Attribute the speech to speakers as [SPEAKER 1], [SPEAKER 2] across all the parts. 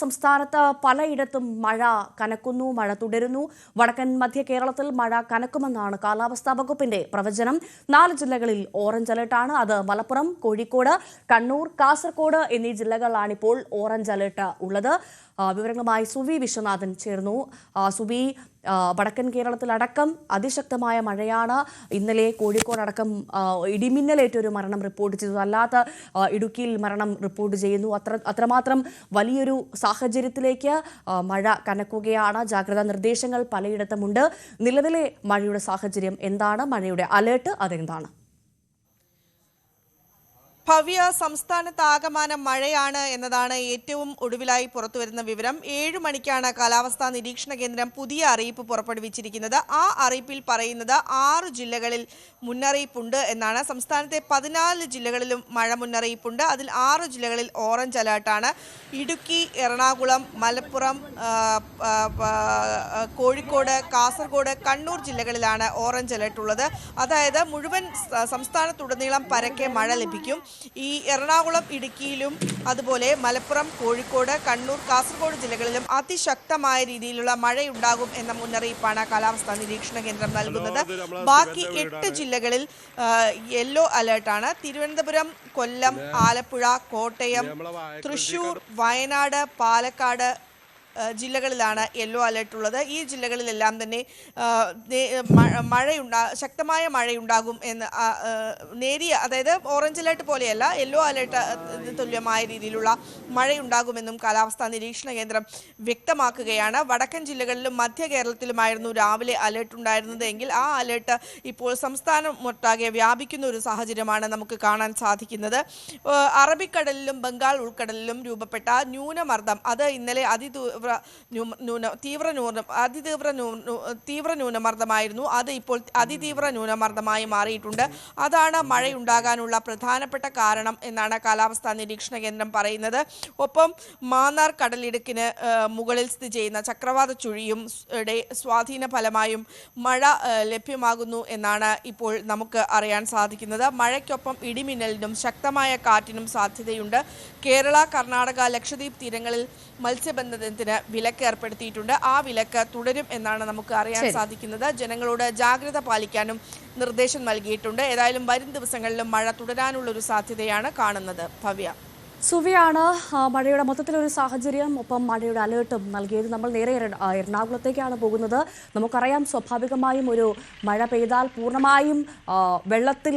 [SPEAKER 1] സംസ്ഥാനത്ത് പലയിടത്തും മഴ കനക്കുന്നു, മഴ തുടരുന്നു. വടക്കൻ മധ്യ കേരളത്തിൽ മഴ കനക്കുമെന്നാണ് കാലാവസ്ഥാ വകുപ്പിന്റെ പ്രവചനം. 4 ജില്ലകളിൽ ഓറഞ്ച് അലർട്ടാണ്. അത് മലപ്പുറം, കോഴിക്കോട്, കണ്ണൂർ, കാസർഗോഡ് എന്നീ ജില്ലകളിലാണിപ്പോൾ ഓറഞ്ച് അലർട്ട് ഉള്ളത്. വിവരങ്ങളുമായി സുവി വിശ്വനാഥൻ ചേർന്നു. സുവി, വടക്കൻ കേരളത്തിലടക്കം അതിശക്തമായ മഴയാണ്. ഇന്നലെ കോഴിക്കോടടക്കം ഇടിമിന്നലേറ്റൊരു മരണം റിപ്പോർട്ട് ചെയ്തു. അല്ലാത്ത ഇടുക്കിയിൽ മരണം റിപ്പോർട്ട് ചെയ്യുന്നു. അത്രമാത്രം വലിയൊരു സാഹചര്യത്തിലേക്ക് മഴ കനക്കുകയാണ്. ജാഗ്രതാ നിർദ്ദേശങ്ങൾ പലയിടത്തുമുണ്ട്. നിലവിലെ മഴയുടെ സാഹചര്യം എന്താണ്? മഴയുടെ അലേർട്ട് അതെന്താണ്?
[SPEAKER 2] ഭവ്യ, സംസ്ഥാനത്താകമാനം മഴയാണ് എന്നതാണ് ഏറ്റവും ഒടുവിലായി പുറത്തുവരുന്ന വിവരം. 7 മണിക്കാണ് കാലാവസ്ഥാ നിരീക്ഷണ കേന്ദ്രം പുതിയ അറിയിപ്പ് പുറപ്പെടുവിച്ചിരിക്കുന്നത്. ആ അറിയിപ്പിൽ പറയുന്നത് 6 ജില്ലകളിൽ മുന്നറിയിപ്പുണ്ട് എന്നാണ്. സംസ്ഥാനത്തെ 14 ജില്ലകളിലും മഴ മുന്നറിയിപ്പുണ്ട്. അതിൽ 6 ജില്ലകളിൽ ഓറഞ്ച് അലേർട്ടാണ്. ഇടുക്കി, എറണാകുളം, മലപ്പുറം, കോഴിക്കോട്, കാസർഗോഡ്, കണ്ണൂർ ജില്ലകളിലാണ് ഓറഞ്ച് അലേർട്ട് ഉള്ളത്. അതായത് മുഴുവൻ സംസ്ഥാനത്തുടനീളം പരക്കെ മഴ ലഭിക്കും. ഈ എറണാകുളം, ഇടുക്കിയിലും അതുപോലെ മലപ്പുറം, കോഴിക്കോട്, കണ്ണൂർ, കാസർഗോഡ് ജില്ലകളിലും അതിശക്തമായ രീതിയിലുള്ള മഴയുണ്ടാകും എന്ന മുന്നറിയിപ്പാണ് കാലാവസ്ഥാ നിരീക്ഷണ കേന്ദ്രം നൽകുന്നത്. ബാക്കി 8 ജില്ലകളിൽ യെല്ലോ അലേർട്ടാണ്. തിരുവനന്തപുരം, കൊല്ലം, ആലപ്പുഴ, കോട്ടയം, തൃശൂർ, വയനാട്, പാലക്കാട് ജില്ലകളിലാണ് യെല്ലോ അലേർട്ട് ഉള്ളത്. ഈ ജില്ലകളിലെല്ലാം തന്നെ ശക്തമായ മഴയുണ്ടാകും എന്ന് നേരിയ, അതായത് ഓറഞ്ച് അലേർട്ട് പോലെയല്ല, യെല്ലോ അലേർട്ട് തുല്യമായ രീതിയിലുള്ള മഴയുണ്ടാകുമെന്നും കാലാവസ്ഥാ നിരീക്ഷണ കേന്ദ്രം വ്യക്തമാക്കുകയാണ്. വടക്കൻ ജില്ലകളിലും മധ്യ കേരളത്തിലുമായിരുന്നു രാവിലെ അലേർട്ട് ഉണ്ടായിരുന്നത് എങ്കിൽ ആ അലേർട്ട് ഇപ്പോൾ സംസ്ഥാനമൊട്ടാകെ വ്യാപിക്കുന്ന ഒരു സാഹചര്യമാണ് നമുക്ക് കാണാൻ സാധിക്കുന്നത്. അറബിക്കടലിലും ബംഗാൾ ഉൾക്കടലിലും രൂപപ്പെട്ട ന്യൂനമർദ്ദം, അത് ഇന്നലെ തീവ്ര ന്യൂനമർദ്ദമായിരുന്നു. അത് ഇപ്പോൾ അതിതീവ്ര ന്യൂനമർദ്ദമായി മാറിയിട്ടുണ്ട്. അതാണ് മഴയുണ്ടാകാനുള്ള പ്രധാനപ്പെട്ട കാരണം എന്നാണ് കാലാവസ്ഥാ നിരീക്ഷണ കേന്ദ്രം പറയുന്നത്. ഒപ്പം മാന്നാർ കടലിടുക്കിന് മുകളിൽ സ്ഥിതി ചെയ്യുന്ന ചക്രവാത ചുഴിയും സ്വാധീന ഫലമായും മഴ ലഭ്യമാകുന്നു എന്നാണ് ഇപ്പോൾ നമുക്ക് അറിയാൻ സാധിക്കുന്നത്. മഴയ്ക്കൊപ്പം ഇടിമിന്നലിനും ശക്തമായ കാറ്റിനും സാധ്യതയുണ്ട്. കേരള, കർണാടക, ലക്ഷദ്വീപ് തീരങ്ങളിൽ മത്സ്യബന്ധനത്തിന് വിലക്ക് ഏർപ്പെടുത്തിയിട്ടുണ്ട്. ആ വിലക്ക് തുടരും എന്നാണ് നമുക്ക് അറിയാൻ സാധിക്കുന്നത്. ജനങ്ങളോട് ജാഗ്രത പാലിക്കാനും നിർദ്ദേശം നൽകിയിട്ടുണ്ട്. ഏതായാലും വരും ദിവസങ്ങളിലും മഴ തുടരാനുള്ള ഒരു സാധ്യതയാണ് കാണുന്നത്. ഭവ്യ,
[SPEAKER 1] സുവിയാണ് മഴയുടെ മൊത്തത്തിലൊരു സാഹചര്യം, ഒപ്പം മഴയുടെ അലേർട്ടും നൽകിയത്. നമ്മൾ നേരെ എറണാകുളത്തേക്കാണ് പോകുന്നത്. നമുക്കറിയാം, സ്വാഭാവികമായും ഒരു മഴ പെയ്താൽ പൂർണ്ണമായും വെള്ളത്തിൽ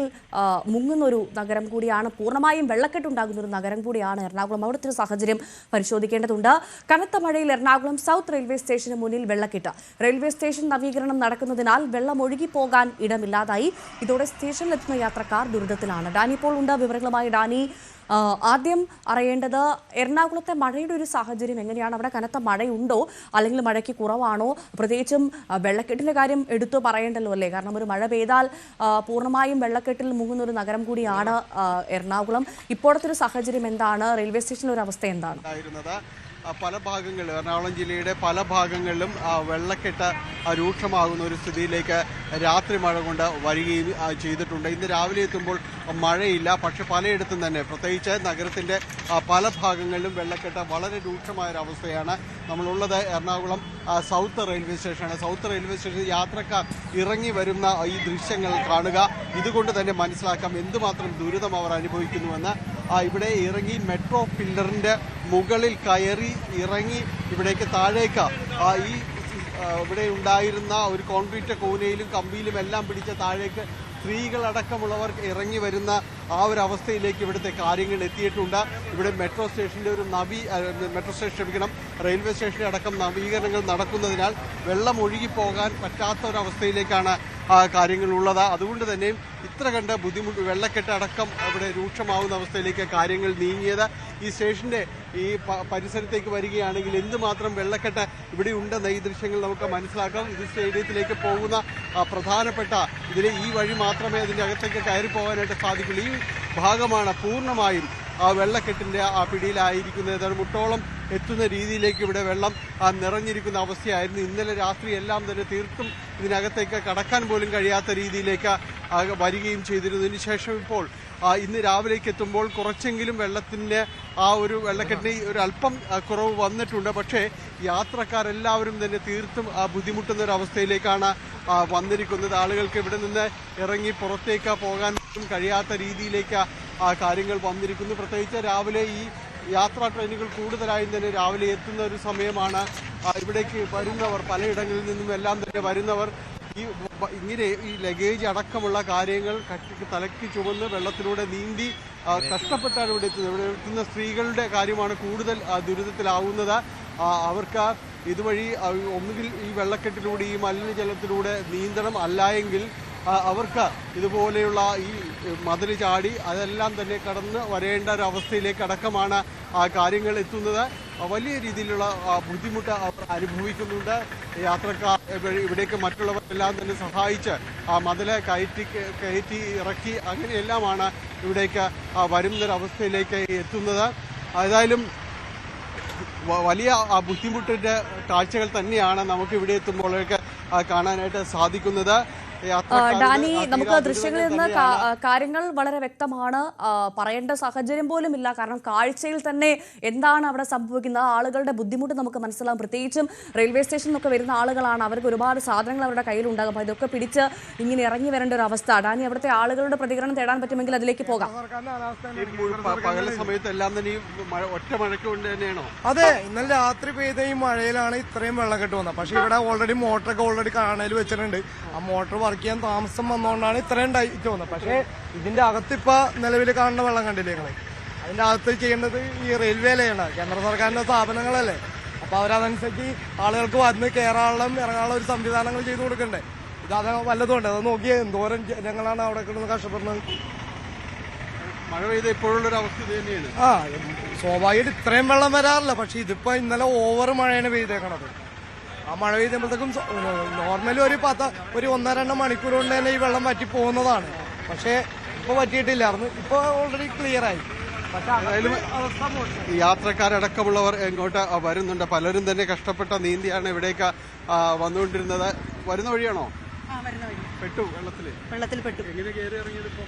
[SPEAKER 1] മുങ്ങുന്നൊരു നഗരം കൂടിയാണ്, പൂർണ്ണമായും വെള്ളക്കെട്ടുണ്ടാകുന്ന ഒരു നഗരം കൂടിയാണ് എറണാകുളം. അവിടുത്തെ ഒരു സാഹചര്യം പരിശോധിക്കേണ്ടതുണ്ട്. കനത്ത മഴയിൽ എറണാകുളം സൗത്ത് റെയിൽവേ സ്റ്റേഷന് മുന്നിൽ വെള്ളക്കെട്ട്. റെയിൽവേ സ്റ്റേഷൻ നവീകരണം നടക്കുന്നതിനാൽ വെള്ളം ഒഴുകിപ്പോകാൻ ഇടമില്ലാതായി. ഇതോടെ സ്റ്റേഷനിലെത്തുന്ന യാത്രക്കാർ ദുരിതത്തിലാണ്. ഡാനി ഇപ്പോൾ ഉണ്ട് വിവരങ്ങളുമായി. ഡാനി, ആദ്യം അറിയേണ്ടത് എറണാകുളത്തെ മഴയുടെ ഒരു സാഹചര്യം എങ്ങനെയാണ്? അവിടെ കനത്ത മഴയുണ്ടോ, അല്ലെങ്കിൽ മഴയ്ക്ക് കുറവാണോ? പ്രത്യേകിച്ചും വെള്ളക്കെട്ടിൻ്റെ കാര്യം എടുത്തു പറയേണ്ടല്ലോ അല്ലേ? കാരണം ഒരു മഴ പെയ്താൽ പൂർണ്ണമായും വെള്ളക്കെട്ടിൽ മുങ്ങുന്ന ഒരു നഗരം കൂടിയാണ് എറണാകുളം. ഇപ്പോഴത്തെ ഒരു സാഹചര്യം എന്താണ്? റെയിൽവേ സ്റ്റേഷനിലെ ഒരു അവസ്ഥ എന്താണ്?
[SPEAKER 3] പല ഭാഗങ്ങളിലും, എറണാകുളം ജില്ലയുടെ പല ഭാഗങ്ങളിലും വെള്ളക്കെട്ട് രൂക്ഷമാകുന്ന ഒരു സ്ഥിതിയിലേക്ക് രാത്രി മഴ കൊണ്ട് വരികയും ചെയ്തിട്ടുണ്ട്. ഇന്ന് രാവിലെ എത്തുമ്പോൾ മഴയില്ല, പക്ഷെ പലയിടത്തും തന്നെ, പ്രത്യേകിച്ച് നഗരത്തിൻ്റെ പല ഭാഗങ്ങളിലും വെള്ളക്കെട്ട് വളരെ രൂക്ഷമായൊരവസ്ഥയാണ്. നമ്മളുള്ളത് എറണാകുളം സൗത്ത് റെയിൽവേ സ്റ്റേഷനാണ്. സൗത്ത് റെയിൽവേ സ്റ്റേഷനിൽ യാത്രക്കാർ ഇറങ്ങി വരുന്ന ഈ ദൃശ്യങ്ങൾ കാണുക. ഇതുകൊണ്ട് തന്നെ മനസ്സിലാക്കാം എന്തുമാത്രം ദുരിതം അവർ അനുഭവിക്കുന്നുവെന്ന്. ഇവിടെ ഇറങ്ങി മെട്രോ പില്ലറിൻ്റെ മുകളിൽ കയറി ഇറങ്ങി ഇവിടേക്ക് താഴേക്ക് ഈ ഇവിടെ ഉണ്ടായിരുന്ന ഒരു കോൺക്രീറ്റ് കൂനയിലും കമ്പിയിലും എല്ലാം പിടിച്ച താഴേക്ക് സ്ത്രീകളടക്കമുള്ളവർ ഇറങ്ങി വരുന്ന ആ ഒരു അവസ്ഥയിലേക്ക് ഇവിടുത്തെ കാര്യങ്ങൾ എത്തിയിട്ടുണ്ട്. ഇവിടെ മെട്രോ സ്റ്റേഷൻ്റെ ഒരു റെയിൽവേ സ്റ്റേഷൻ്റെ അടക്കം നവീകരണങ്ങൾ നടക്കുന്നതിനാൽ വെള്ളം ഒഴുകിപ്പോകാൻ പറ്റാത്ത ഒരവസ്ഥയിലേക്കാണ് കാര്യങ്ങളുള്ളത്. അതുകൊണ്ട് തന്നെ ഇത്ര കണ്ട ബുദ്ധിമുട്ട്, വെള്ളക്കെട്ട് അടക്കം ഇവിടെ രൂക്ഷമാവുന്ന അവസ്ഥയിലേക്ക് കാര്യങ്ങൾ നീങ്ങിയത്. ഈ സ്റ്റേഷൻ്റെ ഈ പരിസരത്തേക്ക് വരികയാണെങ്കിൽ എന്തുമാത്രം വെള്ളക്കെട്ട് ഇവിടെ ഉണ്ടെന്ന് ഈ ദൃശ്യങ്ങൾ നമുക്ക് മനസ്സിലാക്കാം. ഇത് സ്റ്റേഡിയത്തിലേക്ക് പോകുന്ന പ്രധാനപ്പെട്ട ഈ വഴി മാത്രമേ അതിൻ്റെ അകത്തേക്ക് കയറി പോകാനായിട്ട് സാധിക്കുള്ളൂ. ഈ ഭാഗമാണ് പൂർണ്ണമായും വെള്ളക്കെട്ടിൻ്റെ പിടിയിലായിരിക്കുന്നത്. ഏതാണ്ട് മുട്ടോളം എത്തുന്ന രീതിയിലേക്ക് ഇവിടെ വെള്ളം നിറഞ്ഞിരിക്കുന്ന അവസ്ഥയായിരുന്നു. ഇന്നലെ രാത്രി എല്ലാം തന്നെ തീർത്തും ഇതിനകത്തേക്ക് കടക്കാൻ പോലും കഴിയാത്ത രീതിയിലേക്ക് വരികയും ചെയ്തിരുന്നതിന് ശേഷം ഇപ്പോൾ ഇന്ന് രാവിലേക്ക് എത്തുമ്പോൾ കുറച്ചെങ്കിലും വെള്ളത്തിൻ്റെ ആ ഒരു വെള്ളക്കെട്ടിന് ഒരു അല്പം കുറവ് വന്നിട്ടുണ്ട്. പക്ഷേ യാത്രക്കാരെല്ലാവരും തന്നെ തീർത്തും ബുദ്ധിമുട്ടുന്ന ഒരു അവസ്ഥയിലേക്കാണ് വന്നിരിക്കുന്നത്. ആളുകൾക്ക് ഇവിടെ നിന്ന് ഇറങ്ങി പുറത്തേക്ക് പോകാൻ കഴിയാത്ത രീതിയിലേക്ക് കാര്യങ്ങൾ വന്നിരിക്കുന്നു. പ്രത്യേകിച്ച് രാവിലെ ഈ യാത്രാ ട്രെയിനുകൾ കൂടുതലായും തന്നെ രാവിലെ എത്തുന്ന ഒരു സമയമാണ്. ഇവിടേക്ക് വരുന്നവർ പലയിടങ്ങളിൽ നിന്നും എല്ലാം തന്നെ വരുന്നവർ ഇങ്ങനെ ഈ ലഗേജ് അടക്കമുള്ള കാര്യങ്ങൾ തലയ്ക്ക് ചുമന്ന് വെള്ളത്തിലൂടെ നീന്തി കഷ്ടപ്പെട്ടാണ് ഇവിടെ എത്തുന്നത്. ഇവിടെ എത്തുന്ന സ്ത്രീകളുടെ കാര്യമാണ് കൂടുതൽ ദുരിതത്തിലാവുന്നത്. അവർക്ക് ഇതുവഴി ഒന്നുകിൽ ഈ വെള്ളക്കെട്ടിലൂടെ ഈ മലിനജലത്തിലൂടെ നീന്തണം, അല്ലായെങ്കിൽ അവർക്ക് ഇതുപോലെയുള്ള ഈ മതിൽ ചാടി അതെല്ലാം തന്നെ കടന്ന് വരേണ്ട ഒരു അവസ്ഥയിലേക്ക് അടക്കമാണ് കാര്യങ്ങൾ എത്തുന്നത്. വലിയ രീതിയിലുള്ള ബുദ്ധിമുട്ട് അവർ അനുഭവിക്കുന്നുണ്ട്. യാത്രക്കാർ ഇവിടേക്ക് മറ്റുള്ളവരെല്ലാം തന്നെ സഹായിച്ച് മതിൽ കയറ്റി ഇറക്കി അങ്ങനെയെല്ലാമാണ് ഇവിടേക്ക് വരുന്നൊരവസ്ഥയിലേക്ക് എത്തുന്നത്. ഏതായാലും വലിയ ബുദ്ധിമുട്ടിൻ്റെ കാഴ്ചകൾ തന്നെയാണ് നമുക്ക് ഇവിടെ എത്തുമ്പോഴേക്ക് കാണാനായിട്ട് സാധിക്കുന്നത്.
[SPEAKER 1] ഡാനി, നമുക്ക് ദൃശ്യങ്ങളിൽ നിന്ന് കാര്യങ്ങൾ വളരെ വ്യക്തമാണ്. പറയേണ്ട സാഹചര്യം പോലും ഇല്ല. കാരണം കാഴ്ചയിൽ തന്നെ എന്താണ് അവിടെ സംഭവിക്കുന്നത്, ആളുകളുടെ ബുദ്ധിമുട്ട് നമുക്ക് മനസ്സിലാവും. പ്രത്യേകിച്ചും റെയിൽവേ സ്റ്റേഷനിലൊക്കെ വരുന്ന ആളുകളാണ്. അവർക്ക് ഒരുപാട് സാധനങ്ങൾ അവരുടെ കയ്യിലുണ്ടാകും. അപ്പോൾ ഇതൊക്കെ പിടിച്ച് ഇങ്ങനെ ഇറങ്ങി വരേണ്ട ഒരു അവസ്ഥ. ഡാനി, അവിടുത്തെ ആളുകളുടെ പ്രതികരണം തേടാൻ പറ്റുമെങ്കിൽ അതിലേക്ക് പോകാം.
[SPEAKER 3] പകൽ സമയത്ത് എല്ലാം തന്നെ ഒറ്റ മഴയ്ക്ക് കൊണ്ട് തന്നെയാണോ?
[SPEAKER 4] അതെ, ഇന്നലെ രാത്രി പെയ്ത ഈ മഴയിലാണ് ഇത്രയും വെള്ളക്കെട്ട് വന്നത്. പക്ഷെ ഇവിടെ ഓൾറെഡി മോട്ടറൊക്കെ കാണൽ വെച്ചിട്ടുണ്ട്. ആ മോട്ടർ വർക്ക് ചെയ്യാൻ താമസം വന്നുകൊണ്ടാണ് ഇത്രയും ഡൈറ്റ് വന്നത്. പക്ഷേ ഇതിന്റെ അകത്ത് ഇപ്പൊ നിലവിൽ കാണുന്ന വെള്ളം കണ്ടില്ലേ നിങ്ങള്? അതിന്റെ അകത്ത് ചെയ്യേണ്ടത് ഈ റെയിൽവേയിലാണ്, കേന്ദ്ര സർക്കാരിന്റെ സ്ഥാപനങ്ങളല്ലേ. അപ്പൊ അവരതനുസരിച്ച് ആളുകൾക്ക് വന്ന് കയറാനുള്ള ഇറങ്ങാനുള്ള ഒരു സംവിധാനങ്ങൾ ചെയ്തു കൊടുക്കണ്ടേ. ഇത് വല്ലതുകൊണ്ട് അത് നോക്കിയാൽ എന്തോരം ജനങ്ങളാണ് അവിടെ കിടന്ന് കഷ്ടപ്പെടുന്നത്.
[SPEAKER 3] മഴ പെയ്ത ഇപ്പോഴുള്ളൊരു അവസ്ഥ തന്നെയാണ്.
[SPEAKER 4] സ്വാഭാവികമായിട്ട് ഇത്രയും വെള്ളം വരാറില്ല. പക്ഷെ ഇതിപ്പോ ഇന്നലെ ഓവർ മഴയാണ് പെയ്തേക്കണത്. ആ മഴ പെയ്യുമ്പോഴത്തേക്കും നോർമലി ഒരു 1-2 മണിക്കൂർ കൊണ്ട് തന്നെ ഈ വെള്ളം വറ്റി പോകുന്നതാണ്. പക്ഷേ ഇപ്പൊ പറ്റിയിട്ടില്ലായിരുന്നു. ഇപ്പൊ ഓൾറെഡി ക്ലിയർ ആയി.
[SPEAKER 3] യാത്രക്കാരടക്കമുള്ളവർ ഇങ്ങോട്ട് വരുന്നുണ്ട്. പലരും തന്നെ കഷ്ടപ്പെട്ട നീന്തിയാണ് ഇവിടേക്ക് വന്നുകൊണ്ടിരുന്നത്. വരുന്ന വഴിയാണോ? പെട്ടു വെള്ളത്തിൽ പെട്ടു. എങ്ങനെ കയറി ഇറങ്ങിയത്? ഇപ്പൊ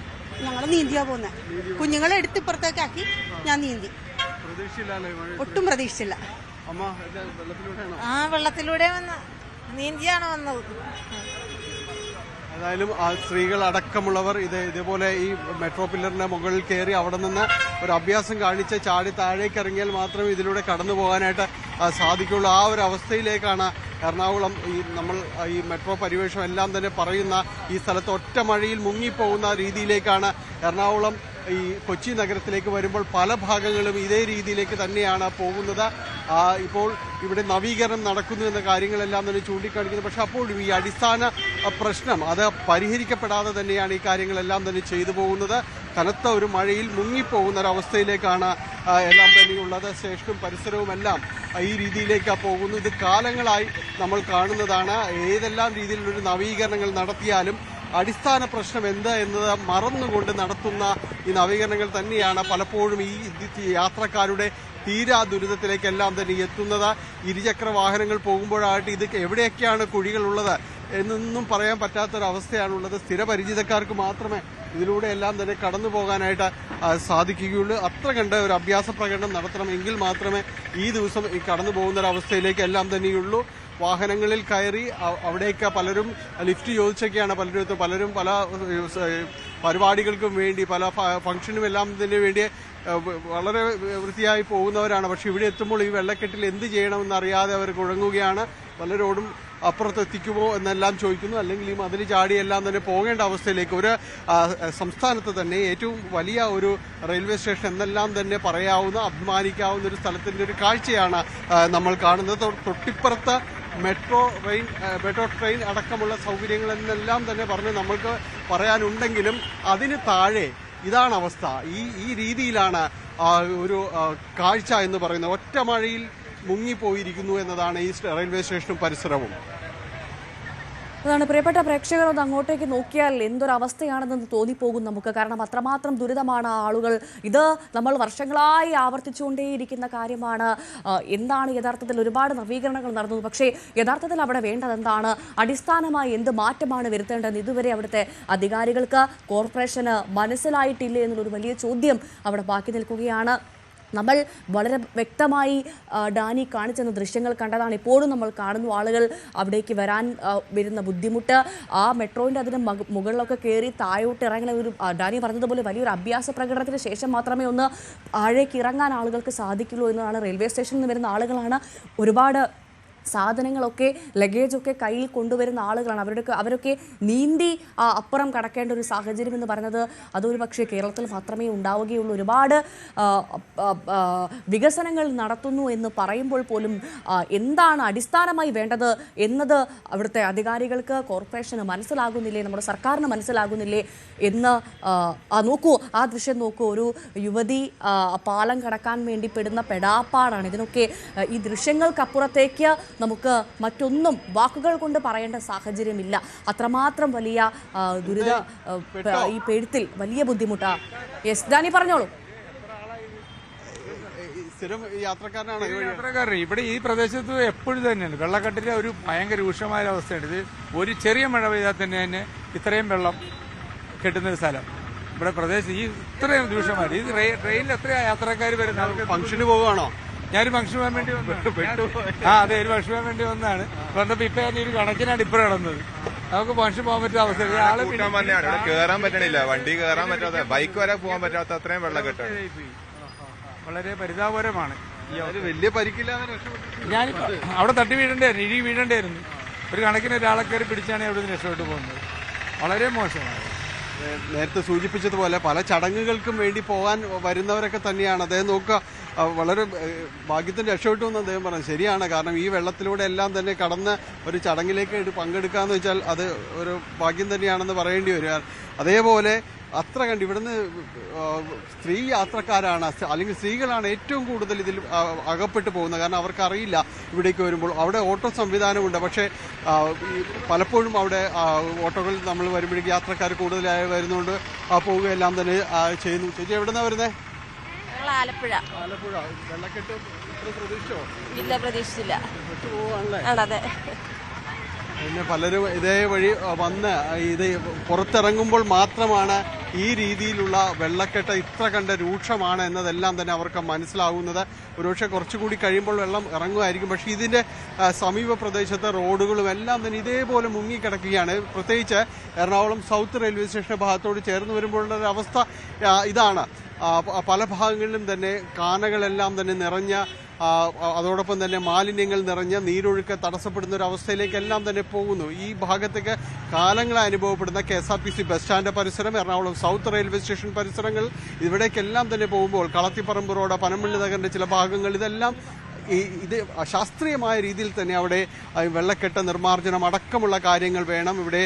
[SPEAKER 5] ഞങ്ങൾ നീന്തിയാ പോകുന്നത്. കുഞ്ഞുങ്ങളെ എടുത്ത് ഇപ്പുറത്തേക്കാക്കി ഞാൻ നീന്തി. ഒട്ടും പ്രതീക്ഷിച്ചില്ല. വെള്ളത്തിലൂടെ നീന്തിയാണ് വന്നത്.
[SPEAKER 3] ഏതായാലും സ്ത്രീകൾ അടക്കമുള്ളവർ ഇതേപോലെ ഈ മെട്രോ പില്ലറിന്റെ മുകളിൽ കയറി അവിടെ നിന്ന് ഒരു അഭ്യാസം കാണിച്ച് ചാടി താഴേക്ക് ഇറങ്ങിയാൽ മാത്രമേ ഇതിലൂടെ കടന്നു പോകാനായിട്ട് സാധിക്കുള്ളൂ. ആ ഒരു അവസ്ഥയിലേക്കാണ് എറണാകുളം നമ്മൾ ഈ മെട്രോ പരിവേഷം എല്ലാം തന്നെ പറയുന്ന ഈ സ്ഥലത്ത് ഒറ്റ മഴയിൽ മുങ്ങിപ്പോകുന്ന രീതിയിലേക്കാണ് എറണാകുളം ഈ കൊച്ചി നഗരത്തിലേക്ക് വരുമ്പോൾ പല ഭാഗങ്ങളും ഇതേ രീതിയിലേക്ക് തന്നെയാണ് പോകുന്നത്. ഇപ്പോൾ ഇവിടെ നവീകരണം നടക്കുന്നു എന്ന കാര്യങ്ങളെല്ലാം തന്നെ ചൂണ്ടിക്കാണിക്കുന്നു. പക്ഷെ അപ്പോഴും ഈ അടിസ്ഥാന പ്രശ്നം അത് പരിഹരിക്കപ്പെടാതെ തന്നെയാണ് ഈ കാര്യങ്ങളെല്ലാം തന്നെ ചെയ്തു പോകുന്നത്. കനത്ത ഒരു മഴയിൽ മുങ്ങിപ്പോകുന്ന ഒരവസ്ഥയിലേക്കാണ് എല്ലാം തന്നെയുള്ളത്. സ്റ്റേഷനും പരിസരവും എല്ലാം ഈ രീതിയിലേക്ക് പോകുന്നു. ഇത് കാലങ്ങളായി നമ്മൾ കാണുന്നതാണ്. ഏതെല്ലാം രീതിയിലുള്ളൊരു നവീകരണങ്ങൾ നടത്തിയാലും അടിസ്ഥാന പ്രശ്നം എന്താ എന്നത് മറന്നുകൊണ്ട് നടത്തുന്ന ഈ നവീകരണങ്ങൾ തന്നെയാണ് പലപ്പോഴും ഈ യാത്രക്കാരുടെ തീരാ ദുരിതത്തിലേക്കെല്ലാം തന്നെ എത്തുന്നത്. ഇരുചക്ര വാഹനങ്ങൾ പോകുമ്പോഴായിട്ട് ഇത് എവിടെയൊക്കെയാണ് കുഴികളുള്ളത് എന്നൊന്നും പറയാൻ പറ്റാത്തൊരവസ്ഥയാണുള്ളത്. സ്ഥിരപരിചിതക്കാർക്ക് മാത്രമേ ഇതിലൂടെ എല്ലാം തന്നെ കടന്നു പോകാനായിട്ട് സാധിക്കുകയുള്ളൂ. അത്ര കണ്ട ഒരു അഭ്യാസ പ്രകടനം നടത്തണമെങ്കിൽ മാത്രമേ ഈ ദിവസം ഈ കടന്നു പോകുന്നൊരവസ്ഥയിലേക്ക് എല്ലാം തന്നെയുള്ളൂ. വാഹനങ്ങളിൽ കയറി അവിടേക്ക് പലരും ലിഫ്റ്റ് ചോദിച്ചൊക്കെയാണ് പലരും പല പരിപാടികൾക്കും വേണ്ടി പല ഫംഗ്ഷനും എല്ലാം ഇതിന് വേണ്ടി വളരെ വൃത്തിയായി പോകുന്നവരാണ്. പക്ഷെ ഇവിടെ എത്തുമ്പോൾ ഈ വെള്ളക്കെട്ടിൽ എന്ത് ചെയ്യണമെന്നറിയാതെ അവർ കുഴങ്ങുകയാണ്. പലരോടും അപ്പുറത്തെത്തിക്കുമോ എന്നെല്ലാം ചോദിക്കുന്നു. അല്ലെങ്കിൽ ഈ മതിൽ ചാടിയെല്ലാം തന്നെ പോകേണ്ട അവസ്ഥയിലേക്ക് ഒരു സംസ്ഥാനത്ത് തന്നെ ഏറ്റവും വലിയ ഒരു റെയിൽവേ സ്റ്റേഷൻ എന്നെല്ലാം തന്നെ പറയാവുന്ന അഭിമാനിക്കാവുന്ന ഒരു സ്ഥലത്തിൻ്റെ ഒരു കാഴ്ചയാണ് നമ്മൾ കാണുന്നത്. തൊട്ടിപ്പുറത്ത് മെട്രോ ട്രെയിൻ അടക്കമുള്ള സൗകര്യങ്ങളെന്നെല്ലാം തന്നെ പറഞ്ഞ് നമ്മൾക്ക് പറയാനുണ്ടെങ്കിലും അതിന് താഴെ ഇതാണ് അവസ്ഥ. ഈ രീതിയിലാണ് ഒരു കാഴ്ച എന്ന് പറയുന്നത്. ഒറ്റ മഴയിൽ മുങ്ങിപ്പോയിരിക്കുന്നു എന്നതാണ് ഈ റെയിൽവേ സ്റ്റേഷനും പരിസരവും.
[SPEAKER 1] അതാണ് പ്രിയപ്പെട്ട പ്രേക്ഷകർ ഒന്ന് അങ്ങോട്ടേക്ക് നോക്കിയാൽ എന്തൊരവസ്ഥയാണെന്ന് തോന്നിപ്പോകും നമുക്ക്. കാരണം അത്രമാത്രം ദുരിതമാണ് ആളുകൾ. ഇത് നമ്മൾ വർഷങ്ങളായി ആവർത്തിച്ചുകൊണ്ടേയിരിക്കുന്ന കാര്യമാണ്. എന്താണ് യഥാർത്ഥത്തിൽ ഒരുപാട് നവീകരണങ്ങൾ നടന്നു, പക്ഷേ യഥാർത്ഥത്തിൽ അവിടെ വേണ്ടത് എന്താണ്, അടിസ്ഥാനമായി എന്ത് മാറ്റമാണ് വരുത്തേണ്ടത്, ഇതുവരെ അവിടുത്തെ അധികാരികൾക്ക് കോർപ്പറേഷന് മനസ്സിലായിട്ടില്ലേ എന്നുള്ളൊരു വലിയ ചോദ്യം അവിടെ ബാക്കി നിൽക്കുകയാണ്. നമ്മൾ വളരെ വ്യക്തമായി ഡാനി കാണിച്ചെന്ന ദൃശ്യങ്ങൾ കണ്ടതാണ്. ഇപ്പോഴും നമ്മൾ കാണുന്നു ആളുകൾ അവിടേക്ക് വരുന്ന ബുദ്ധിമുട്ട്. ആ മെട്രോൻ്റെ അതിന് മുകളിലൊക്കെ കയറി താഴോട്ട് ഇറങ്ങുന്ന ഒരു ഡാനി പറഞ്ഞതുപോലെ വലിയൊരു അഭ്യാസ പ്രകടനത്തിന് ശേഷം മാത്രമേ ഒന്ന് താഴേക്ക് ഇറങ്ങാൻ ആളുകൾക്ക് സാധിക്കുള്ളൂ എന്നതാണ്. റെയിൽവേ സ്റ്റേഷനിൽ നിന്ന് വരുന്ന ആളുകളാണ്. ഒരുപാട് സാധനങ്ങളൊക്കെ ലഗേജൊക്കെ കയ്യിൽ കൊണ്ടുവരുന്ന ആളുകളാണ്. അവരൊക്കെ നീന്തി അപ്പുറം കടക്കേണ്ട ഒരു സാഹചര്യം എന്ന് പറയുന്നത് അതൊരു പക്ഷേ കേരളത്തിൽ മാത്രമേ ഉണ്ടാവുകയുള്ളൂ. ഒരുപാട് വികസനങ്ങൾ നടത്തുന്നു എന്ന് പറയുമ്പോൾ പോലും എന്താണ് അടിസ്ഥാനമായി വേണ്ടത് എന്നത് അവിടുത്തെ അധികാരികൾക്ക് കോർപ്പറേഷന് മനസ്സിലാകുന്നില്ലേ, നമ്മുടെ സർക്കാരിന് മനസ്സിലാകുന്നില്ലേ എന്ന് നോക്കൂ. ആ ദൃശ്യം നോക്കൂ. ഒരു യുവതി പാലം കടക്കാൻ വേണ്ടി പെടുന്ന പെടാപ്പാടാണ്. ഇതിനൊക്കെ ഈ ദൃശ്യങ്ങൾക്കപ്പുറത്തേക്ക് നമുക്ക് മറ്റൊന്നും വാക്കുകൾ കൊണ്ട് പറയേണ്ട സാഹചര്യമില്ല. അത്രമാത്രം വലിയ ദുരിത ഈ പെഴുത്തിൽ വലിയ ബുദ്ധിമുട്ടാ. യെസ് ഡാനി പറഞ്ഞോളൂ.
[SPEAKER 6] യാത്രക്കാരൻ ഇവിടെ ഈ പ്രദേശത്ത് എപ്പോഴും തന്നെയാണ് വെള്ളക്കെട്ടിലെ ഒരു ഭയങ്കര രൂക്ഷമായ അവസ്ഥയാണ്. ഇത് ഒരു ചെറിയ മഴ പെയ്താൽ തന്നെ ഇത്രയും വെള്ളം കെട്ടുന്ന ഒരു സ്ഥലം ഇവിടെ പ്രദേശം ഈ ഇത്രയും രൂക്ഷമായി. ഈ ട്രെയിനിൽ എത്ര യാത്രക്കാർ വരുന്നത്?
[SPEAKER 3] ഫംഗ്ഷന് പോവുകയാണോ?
[SPEAKER 6] ഞാനൊരു ഫംഗ്ഷൻ പോകാൻ വേണ്ടി അതെ ഒരു ഫംഗ്ഷൻ പോകാൻ വേണ്ടി വന്നതാണ്. വന്നപ്പോ ഇപ്പൊ ഞാൻ ഒരു കണക്കിനാണ് ഇപ്പൊ കിടന്നത്. നമുക്ക് ഫംഗ്ഷൻ പോകാൻ പറ്റുന്ന അവസ്ഥ
[SPEAKER 7] കയറാൻ പറ്റണില്ല, വണ്ടി കയറാൻ പറ്റാത്ത, ബൈക്ക് വരെ പോകാൻ പറ്റാത്ത അത്രയും വെള്ളം കെട്ടും.
[SPEAKER 6] വളരെ പരിതാപകരമാണ്.
[SPEAKER 3] വലിയ പരിക്കില്ല.
[SPEAKER 6] ഞാൻ അവിടെ തട്ടി വീഴണ്ടായിരുന്നു, ഇഴി വീഴണ്ടായിരുന്നു. ഒരു കണക്കിന് ഒരാളെ കയറി പിടിച്ചാണ് അവിടെ നിന്ന് രക്ഷപ്പെട്ടു പോകുന്നത്. വളരെ മോശമാണ്.
[SPEAKER 3] നേരത്തെ സൂചിപ്പിച്ചതുപോലെ പല ചടങ്ങുകൾക്കും വേണ്ടി പോകാൻ വരുന്നവരൊക്കെ തന്നെയാണ്. അദ്ദേഹം നോക്കുക, വളരെ ഭാഗ്യത്തിന് രക്ഷപ്പെട്ടു എന്ന് അദ്ദേഹം പറഞ്ഞു. ശരിയാണ്. കാരണം ഈ വെള്ളത്തിലൂടെ എല്ലാം തന്നെ കടന്ന് ഒരു ചടങ്ങിലേക്ക് പങ്കെടുക്കുക എന്ന് വെച്ചാൽ അത് ഒരു ഭാഗ്യം തന്നെയാണെന്ന് പറയേണ്ടി വരും. അതേപോലെ അത്ര കണ്ട് ഇവിടുന്ന് സ്ത്രീ യാത്രക്കാരാണ് അല്ലെങ്കിൽ സ്ത്രീകളാണ് ഏറ്റവും കൂടുതൽ ഇതിൽ അകപ്പെട്ടു പോകുന്നത്. കാരണം അവർക്കറിയില്ല ഇവിടേക്ക് വരുമ്പോൾ. അവിടെ ഓട്ടോ സംവിധാനമുണ്ട്, പക്ഷേ പലപ്പോഴും അവിടെ ഓട്ടോകൾ നമ്മൾ വരുമ്പോഴേക്ക് യാത്രക്കാർ കൂടുതലായി വരുന്നതുകൊണ്ട് പോവുകയെല്ലാം തന്നെ ചെയ്യുന്നു. ചേച്ചി എവിടെ നിന്നാണ് വരുന്നത്?
[SPEAKER 8] ആലപ്പുഴ.
[SPEAKER 3] വെള്ളക്കെട്ട് പ്രതീക്ഷിച്ചോ?
[SPEAKER 8] ഇല്ല, പ്രതീക്ഷിച്ചില്ല. അതെ.
[SPEAKER 3] പിന്നെ പലരും ഇതേ വഴി വന്ന് ഇത് പുറത്തിറങ്ങുമ്പോൾ മാത്രമാണ് ഈ രീതിയിലുള്ള വെള്ളക്കെട്ട് ഇത്ര കണ്ട് രൂക്ഷമാണ് എന്നതെല്ലാം തന്നെ അവർക്ക് മനസ്സിലാവുന്നത്. ഒരുപക്ഷെ കുറച്ചുകൂടി കഴിയുമ്പോൾ വെള്ളം ഇറങ്ങുമായിരിക്കും. പക്ഷേ ഇതിൻ്റെ സമീപ പ്രദേശത്തെ റോഡുകളും എല്ലാം തന്നെ ഇതേപോലെ മുങ്ങിക്കിടക്കുകയാണ്. പ്രത്യേകിച്ച് എറണാകുളം സൗത്ത് റെയിൽവേ സ്റ്റേഷൻ ഭാഗത്തോട് ചേർന്ന് വരുമ്പോഴുള്ള ഒരു അവസ്ഥ ഇതാണ്. പല ഭാഗങ്ങളിലും തന്നെ കാനകളെല്ലാം തന്നെ നിറഞ്ഞ, അതോടൊപ്പം തന്നെ മാലിന്യങ്ങൾ നിറഞ്ഞ, നീരൊഴുക്ക് തടസ്സപ്പെടുന്ന ഒരു അവസ്ഥയിലേക്കെല്ലാം തന്നെ പോകുന്നു. ഈ ഭാഗത്തേക്ക് കാലങ്ങളായി അനുഭവപ്പെടുന്ന KSRTC ബസ് സ്റ്റാൻഡ് പരിസരം, എറണാകുളം സൗത്ത് റെയിൽവേ സ്റ്റേഷൻ പരിസരങ്ങൾ, ഇവിടേക്കെല്ലാം തന്നെ പോകുമ്പോൾ കളത്തിപ്പറമ്പ് റോഡ്, പനമ്പള്ളി നഗറിന്റെ ചില ഭാഗങ്ങൾ, ഇതെല്ലാം ഇത് ശാസ്ത്രീയമായ രീതിയിൽ തന്നെ അവിടെ വെള്ളക്കെട്ട് നിർമ്മാർജ്ജനം അടക്കമുള്ള കാര്യങ്ങൾ വേണം. ഇവിടെ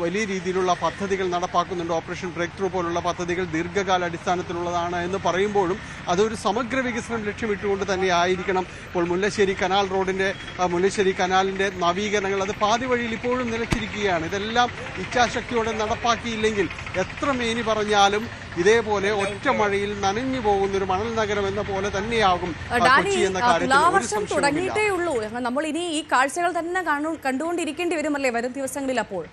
[SPEAKER 3] വലിയ രീതിയിലുള്ള പദ്ധതികൾ നടപ്പാക്കുന്നുണ്ട്. ഓപ്പറേഷൻ ബ്രേക്ക് ത്രൂ പോലുള്ള പദ്ധതികൾ ദീർഘകാല അടിസ്ഥാനത്തിലുള്ളതാണ് എന്ന് പറയുമ്പോഴും അതൊരു സമഗ്ര വികസനം ലക്ഷ്യമിട്ടുകൊണ്ട് തന്നെ ആയിരിക്കണം. ഇപ്പോൾ മുല്ലശ്ശേരി കനാൽ റോഡിൻ്റെ മുല്ലശ്ശേരി കനാലിൻ്റെ നവീകരണങ്ങൾ അത് പാതി വഴിയിൽ ഇപ്പോഴും നിലച്ചിരിക്കുകയാണ്. ഇതെല്ലാം ഇച്ഛാശക്തിയോടെ നടപ്പാക്കിയില്ലെങ്കിൽ എത്ര മേനി പറഞ്ഞാലും ഇതേപോലെ ഒറ്റ മഴയിൽ നനഞ്ഞു പോകുന്ന ഒരു മണൽ നഗരം എന്ന പോലെ തന്നെയാകും കൊച്ചി എന്ന
[SPEAKER 1] കാര്യത്തിൽ തുടങ്ങിയിട്ടേ ഉള്ളൂ. നമ്മൾ ഇനി ഈ കാഴ്ചകൾ തന്നെ കണ്ടുകൊണ്ടിരിക്കേണ്ടി വരുമല്ലേ വരും ദിവസങ്ങളിൽ? അപ്പോൾ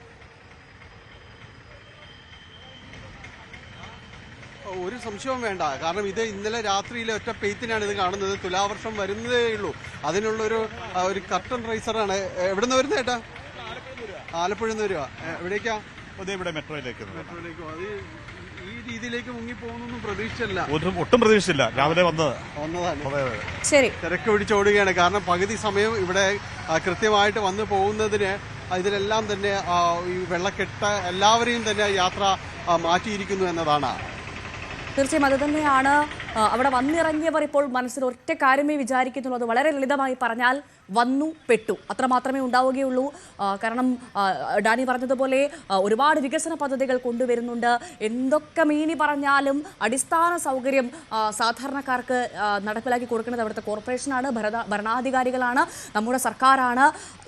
[SPEAKER 3] ഒരു സംശയവും വേണ്ട. കാരണം ഇത് ഇന്നലെ രാത്രിയിലെ ഒറ്റ പെയ്ത്തിനാണ് ഇത് കാണുന്നത്. തുലാവർഷം വരുന്നതേ ഉള്ളൂ. അതിനുള്ളൊരു കർട്ടൻ റൈസറാണ്. എവിടെ നിന്ന് വരുന്നത് ചേട്ടാ? ആലപ്പുഴ നിന്ന് വരിക. എവിടേക്കാ?
[SPEAKER 7] ഇവിടെ മെട്രോയിലേക്ക്.
[SPEAKER 3] അത് ഈ രീതിയിലേക്ക് മുങ്ങി പോകുന്നൊന്നും പ്രതീക്ഷിച്ചില്ല,
[SPEAKER 7] ഒട്ടും പ്രതീക്ഷിച്ചില്ല. രാവിലെ
[SPEAKER 3] വന്നതാണ്.
[SPEAKER 1] ശരി,
[SPEAKER 3] തിരക്ക് പിടിച്ചോടുകയാണ്. കാരണം പകുതി സമയം ഇവിടെ കൃത്യമായിട്ട് വന്നു പോകുന്നതിന് ഇതിലെല്ലാം തന്നെ ഈ വെള്ളക്കെട്ട് എല്ലാവരെയും തന്നെ യാത്ര മാറ്റിയിരിക്കുന്നു എന്നതാണ്.
[SPEAKER 1] തീർച്ചയായും അത് തന്നെയാണ് അവിടെ വന്നിറങ്ങിയവർ ഇപ്പോൾ മനസ്സിൽ ഒറ്റ കാര്യമേ വിചാരിക്കുന്നുള്ളൂ. അത് വളരെ ലളിതമായി പറഞ്ഞാൽ വന്നു പെട്ടു, അത്ര മാത്രമേ ഉണ്ടാവുകയുള്ളൂ. കാരണം ഡാനി പറഞ്ഞതുപോലെ ഒരുപാട് വികസന പദ്ധതികൾ കൊണ്ടുവരുന്നുണ്ട്. എന്തൊക്കെ മീനി പറഞ്ഞാലും അടിസ്ഥാന സൗകര്യം സാധാരണക്കാർക്ക് നടപ്പിലാക്കി കൊടുക്കുന്നത് അവിടുത്തെ കോർപ്പറേഷനാണ്, ഭരണാധികാരികളാണ്, നമ്മുടെ സർക്കാരാണ്.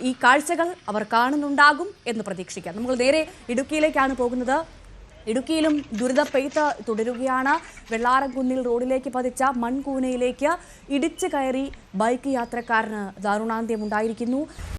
[SPEAKER 1] ഈ കാഴ്ചകൾ അവർ കാണുന്നുണ്ടാകും എന്ന് പ്രതീക്ഷിക്കാം. നമ്മൾ നേരെ ഇടുക്കിയിലേക്കാണ് പോകുന്നത്. ഇടുക്കിയിലും ദുരിതപ്പെയ്ത്ത് തുടരുകയാണ്. വെള്ളാരംകുന്നിൽ റോഡിലേക്ക് പതിച്ച മൺകൂനയിലേക്ക് ഇടിച്ചു കയറി ബൈക്ക് യാത്രക്കാരന് ദാരുണാന്ത്യമുണ്ടായിരിക്കുന്നു.